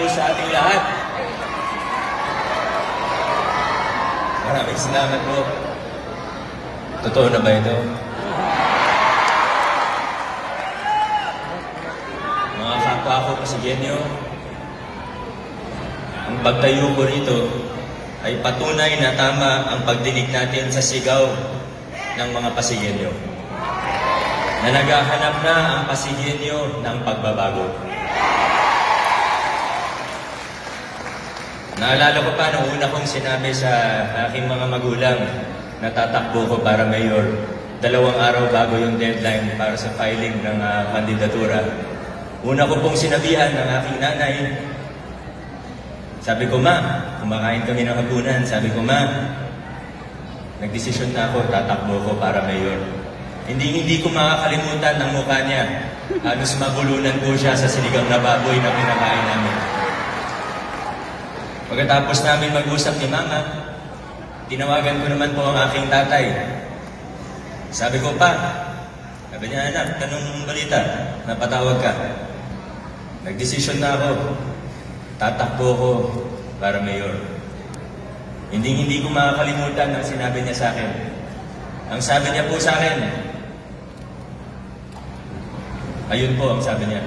po sa ating lahat. Maraming salamat po. Totoo na ba ito? Mga kapwa ko Pasigenyo, ang pagtayo ko rito ay patunay na tama ang pagdinig natin sa sigaw ng mga Pasigenyo. Na naghahanap na ang Pasigenyo ng pagbabago. Naalala ko pa nung una kong sinabi sa aking mga magulang na tatakbo ko para mayor 2 araw bago yung deadline para sa filing ng kandidatura. Una ko pong sinabihan ng aking nanay, sabi ko, "Ma, kumakain kami ng hapunan." Sabi ko, "Ma, nagdesisyon na ako, tatakbo ko para mayor." Hindi ko makakalimutan ang mukha niya. Halos mabulunan po siya sa sinigang na baboy na pinakain namin. Pagkatapos namin mag-usap ni Mama, tinawagan ko naman po ang aking tatay. Sabi ko, "Pa," sabi niya, "Anak, tanong balita, napatawag ka." Nagdesisyon na ako, tatakbo ko para mayor. Hindi ko makakalimutan ang sinabi niya sa akin. Ang sabi niya po sa akin, ayun po ang sabi niya.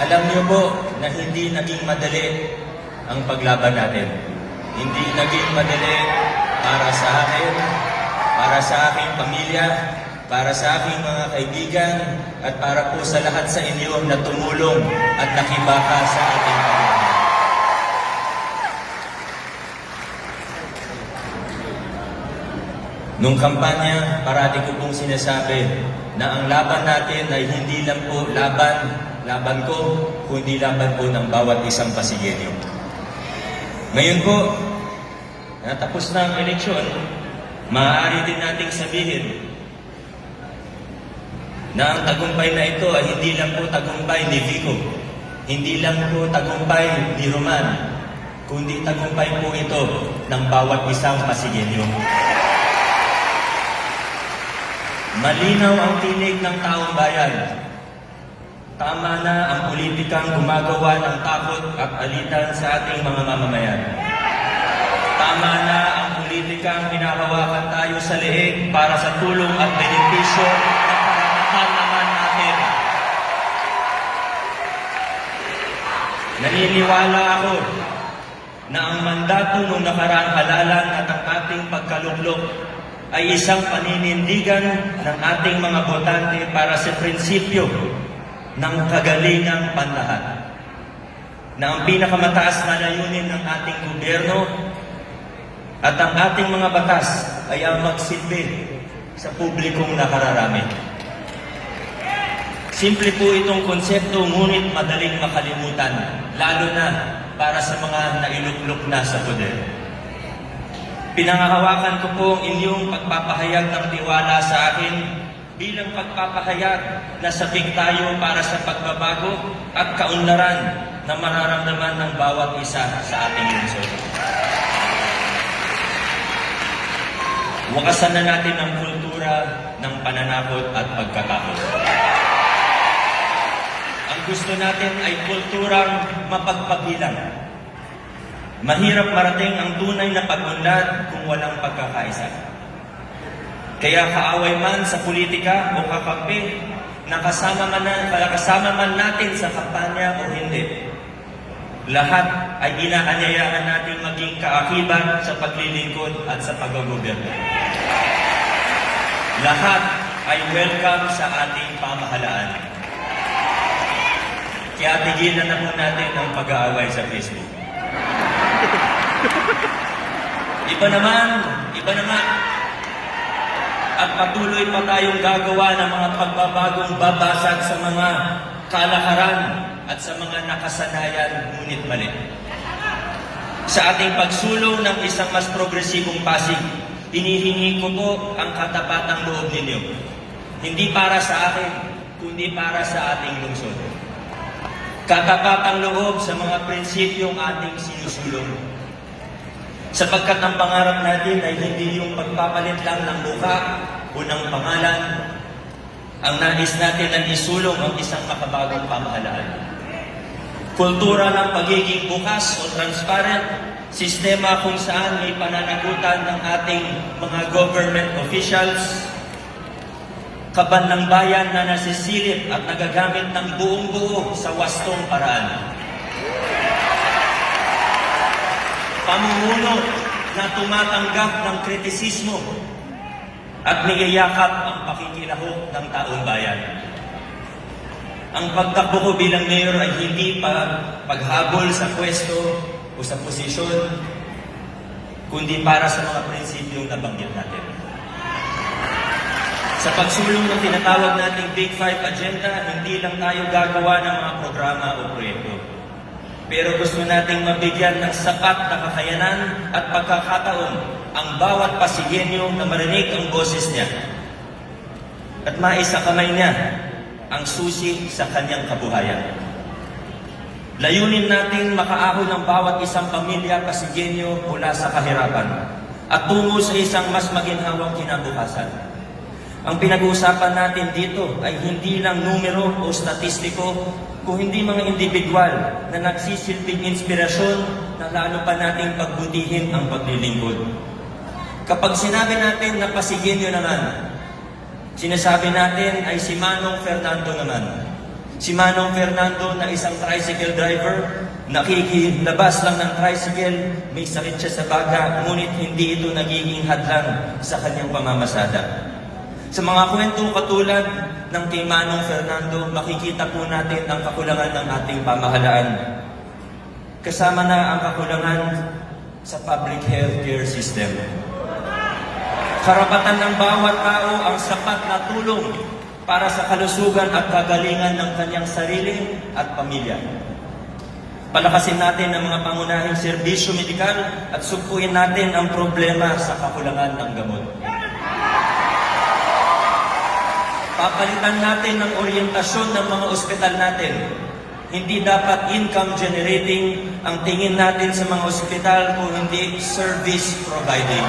Alam niyo po na hindi naging madali ang paglaban natin. Hindi naging madali para sa akin, para sa aking pamilya, para sa aking mga kaibigan, at para po sa lahat sa inyo na tumulong at nakibaka sa ating pamilya. Nung kampanya, parati ko pong sinasabi na ang laban natin ay hindi lang po laban ko, kundi laban po ng bawat isang Pasigenyo. Ngayon po, natapos na ang eleksyon, maaari din nating sabihin na ang tagumpay na ito ay hindi lang po tagumpay ni Vico, hindi lang po tagumpay ni Roman, kundi tagumpay po ito ng bawat isang Pasigenyo. Malinaw ang tinig ng taong bayan. Tama na ang politikang gumagawa ng takot at alitan sa ating mga mamamayan. Tama na ang politikang hinahawakan tayo sa leeg para sa tulong at benepisyo ng karapatan naman natin. Naniniwala ako na ang mandato ng nakaraang halalan at ang ating pagkaluklok ay isang paninindigan ng ating mga botante para sa prinsipyo ng kagalingang panlahat, na ang pinakamataas na layunin ng ating gobyerno at ang ating mga batas ay ang magsilbi sa publikong nakararami. Simple po itong konsepto, ngunit madaling makalimutan, lalo na para sa mga nailuklok na sa poder. Pinangahawakan ko po ang inyong pagpapahayag ng tiwala sa akin bilang pagpapahayag na sabik tayo para sa pagbabago at kaunlaran na mararamdaman ng bawat isa sa ating lungsod. Wakasan na natin ang kultura ng pananakot at pagkatakot. Ang gusto natin ay kulturang mapagpabilang. Mahirap marating ang tunay na pag-unlad kung walang pagkakaisa. Kaya kaaway man sa politika o kakampi, nakasama man natin sa kampanya o hindi, lahat ay inaanyayahan natin maging kaakibat sa paglilingkod at sa paggogobyerno. Lahat ay welcome sa ating pamahalaan. Kaya tigilan na po natin ang pag-aaway sa Facebook. Iba naman, at patuloy pa tayong gagawa ng mga pagbabagong babasag sa mga kalakaran at sa mga nakasanayan ngunit mali. Sa ating pagsulong ng isang mas progresibong Pasig, hinihingi ko po ang katapatang loob ninyo. Hindi para sa akin, kundi para sa ating lungsod. Katapatang loob sa mga prinsipyong ating sinusulong. Sapagkat ang pangarap natin ay hindi yung pagpapalit lang ng mukha o ng pangalan. Ang nais natin ang isulong ang isang makabagong pamahalaan. Kultura ng pagiging bukas o transparent, sistema kung saan may pananagutan ng ating mga government officials, kaban ng bayan na nasisilip at nagagamit ng buong buo sa wastong paraan. Pamumuno na tumatanggap ng kritisismo at niyayakap ang pakikilahok ng taong bayan. Ang pagtakbo ko bilang mayor ay hindi paghabol sa pwesto o sa posisyon, kundi para sa mga prinsipyong nabanggit natin. Sa pagsulong ng tinatawag nating Big Five Agenda, hindi lang tayo gagawa ng mga programa o proyekto. Pero gusto nating mabigyan ng sapat na kakayanan at pagkakataon ang bawat Pasigueño na marinig ang boses niya at maisakamay niya ang susi sa kanyang kabuhayan. Layunin natin makaahon ng bawat isang pamilya Pasigueño mula sa kahirapan at tungo sa isang mas maginhawang kinabukasan. Ang pinag-uusapan natin dito ay hindi lang numero o statistiko, kung hindi mga individual na nagsisilbing inspirasyon na lalo pa nating pagbutihin ang paglilingkod. Kapag sinabi natin na Pasigueño naman, sinasabi natin ay si Manong Fernando naman. Si Manong Fernando na isang tricycle driver, nakikilabas lang ng tricycle, may sakit siya sa baga, ngunit hindi ito nagiging hadlang sa kanyang pamamasada. Sa mga kwento katulad ng kay Manong Fernando, makikita po natin ang kakulangan ng ating pamahalaan. Kasama na ang kakulangan sa public healthcare system. Karapatan ng bawat tao ang sapat na tulong para sa kalusugan at kagalingan ng kanyang sarili at pamilya. Palakasin natin ang mga pangunahing serbisyo medikal at sugpuin natin ang problema sa kakulangan ng gamot. Papalitan natin ang oryentasyon ng mga ospital natin. Hindi dapat income generating ang tingin natin sa mga ospital kung hindi service providing.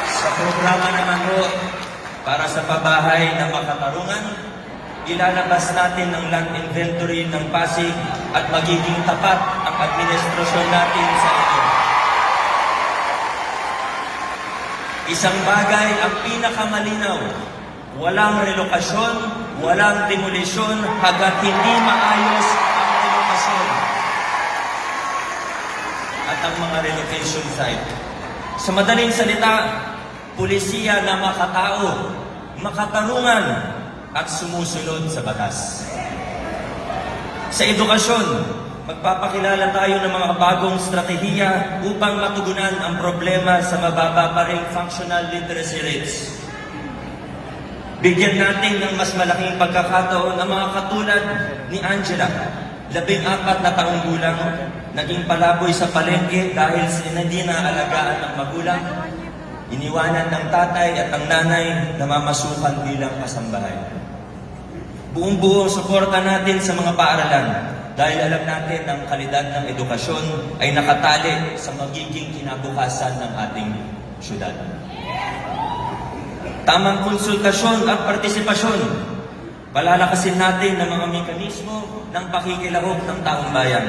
Sa programa naman po, para sa pabahay na makatarungan, ilalabas natin ang land inventory ng Pasig at magiging tapat ang administrasyon natin sa ito. Isang bagay ang pinakamalinaw, walang relokasyon, walang demolisyon hanggat hindi maayos ang relokasyon at ang mga relocation site. Sa madaling salita, pulisiya na makatao, makatarungan at sumusunod sa batas. Sa edukasyon, magpapakilala tayo ng mga bagong strategiya upang matugunan ang problema sa mababa pa ring functional literacy rates. Bigyan natin ng mas malaking pagkakataon ang mga katulad ni Angela, 14 na taong gulang, naging palaboy sa palengke dahil hindi na alagaan ng magulang, iniwanan ng tatay at ang nanay na mamasukan bilang kasambahay. Buong-buo suporta natin sa mga paaralan dahil alam natin ang kalidad ng edukasyon ay nakatali sa magiging kinabukasan ng ating syudad. Tamang konsultasyon at partisipasyon. Palalakasin natin ang mga mekanismo ng pakikilahok ng taong bayan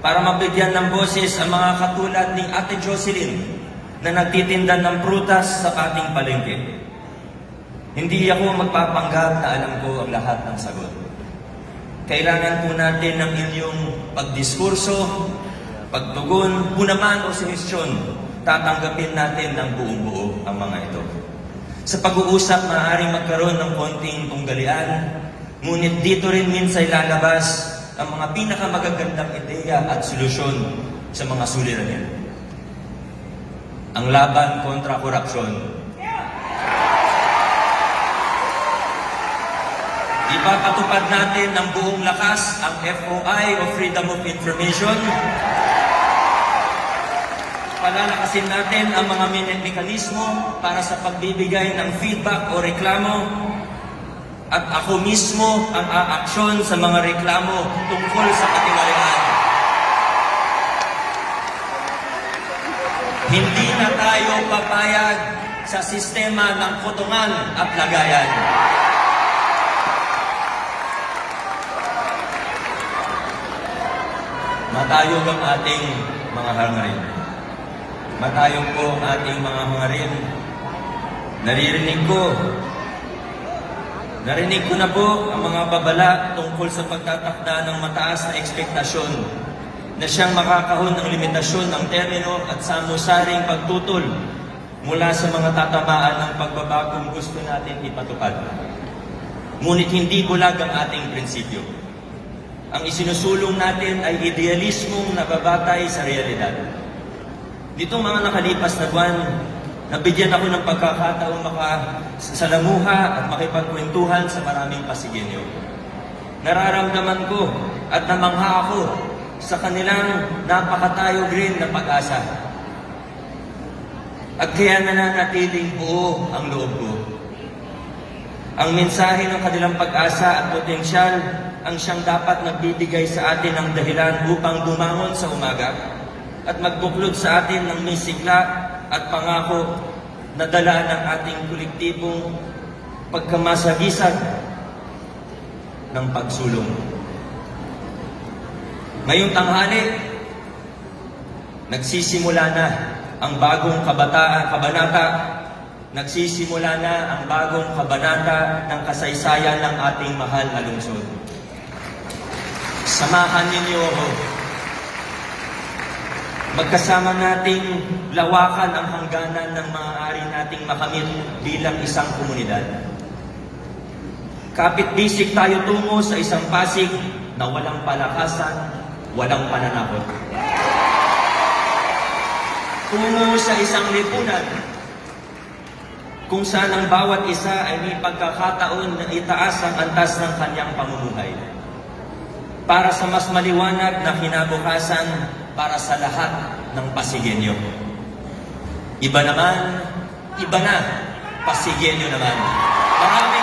para mabigyan ng boses ang mga katulad ni Ate Jocelyn na nagtitinda ng prutas sa ating palengke. Hindi ako magpapanggap na alam ko ang lahat ng sagot. Kailangan po natin ng inyong pagdiskurso, pagtugon, punaman o suhestyon. Tatanggapin natin ng buong buo ang mga ito. Sa pag-uusap, maaaring magkaroon ng konting tunggalian, ngunit dito rin minsan lalabas ang mga pinakamagagandang ideya at solusyon sa mga suliranin. Ang laban kontra korupsyon. Ipapatupad natin ng buong lakas ang FOI o Freedom of Information. Palalakasin natin ang mga mekanismo para sa pagbibigay ng feedback o reklamo. At ako mismo ang aaksyon sa mga reklamo tungkol sa katiwalian. Hindi na tayo papayag sa sistema ng kutungan at lagayan. Matayog ang ating mga hangarin. Matayog po ang ating mga hangarin. Narinig ko na po ang mga babala tungkol sa pagtatakda ng mataas na ekspektasyon na siyang makakahon ng limitasyon ng termino at samu-saring pagtutol mula sa mga tatamaan ng pagbabagong gusto natin ipatupad. Ngunit hindi bulag ang ating prinsipyo. Ang isinusulong natin ay idealismong nababatay sa realidad. Nitong mga nakalipas na buwan, nabigyan ako ng pagkakataon makasalamuha at makipagkwentuhan sa maraming Pasigueño. Nararamdaman ko at namangha ako sa kanilang napakatayog rin na pag-asa. At kaya nananatiling buo ang loob ko. Ang mensahe ng kanilang pag-asa at potensyal ang siyang dapat nagbibigay sa atin ng dahilan upang bumangon sa umaga at magbuklod sa atin ng may sigla at pangako na dala ng ating kolektibong pagkamasagisag ng pagsulong. Ngayong tanghali, nagsisimula na ang bagong kabanata, nagsisimula na ang bagong kabanata ng kasaysayan ng ating mahal na lungsod. Samahan ninyo ako. Magkasama nating lawakan ang hangganan ng maaari nating makamit bilang isang komunidad. Kapit-bisik tayo tungo sa isang Pasig na walang palakasan, walang pananakot. Tungo sa isang lipunan kung saan ang bawat isa ay may pagkakataon na itaas ang antas ng kanyang pamumuhay. Para sa mas maliwanag na kinabukasan para sa lahat ng Pasigueño. Iba na, Pasigueño naman. Maraming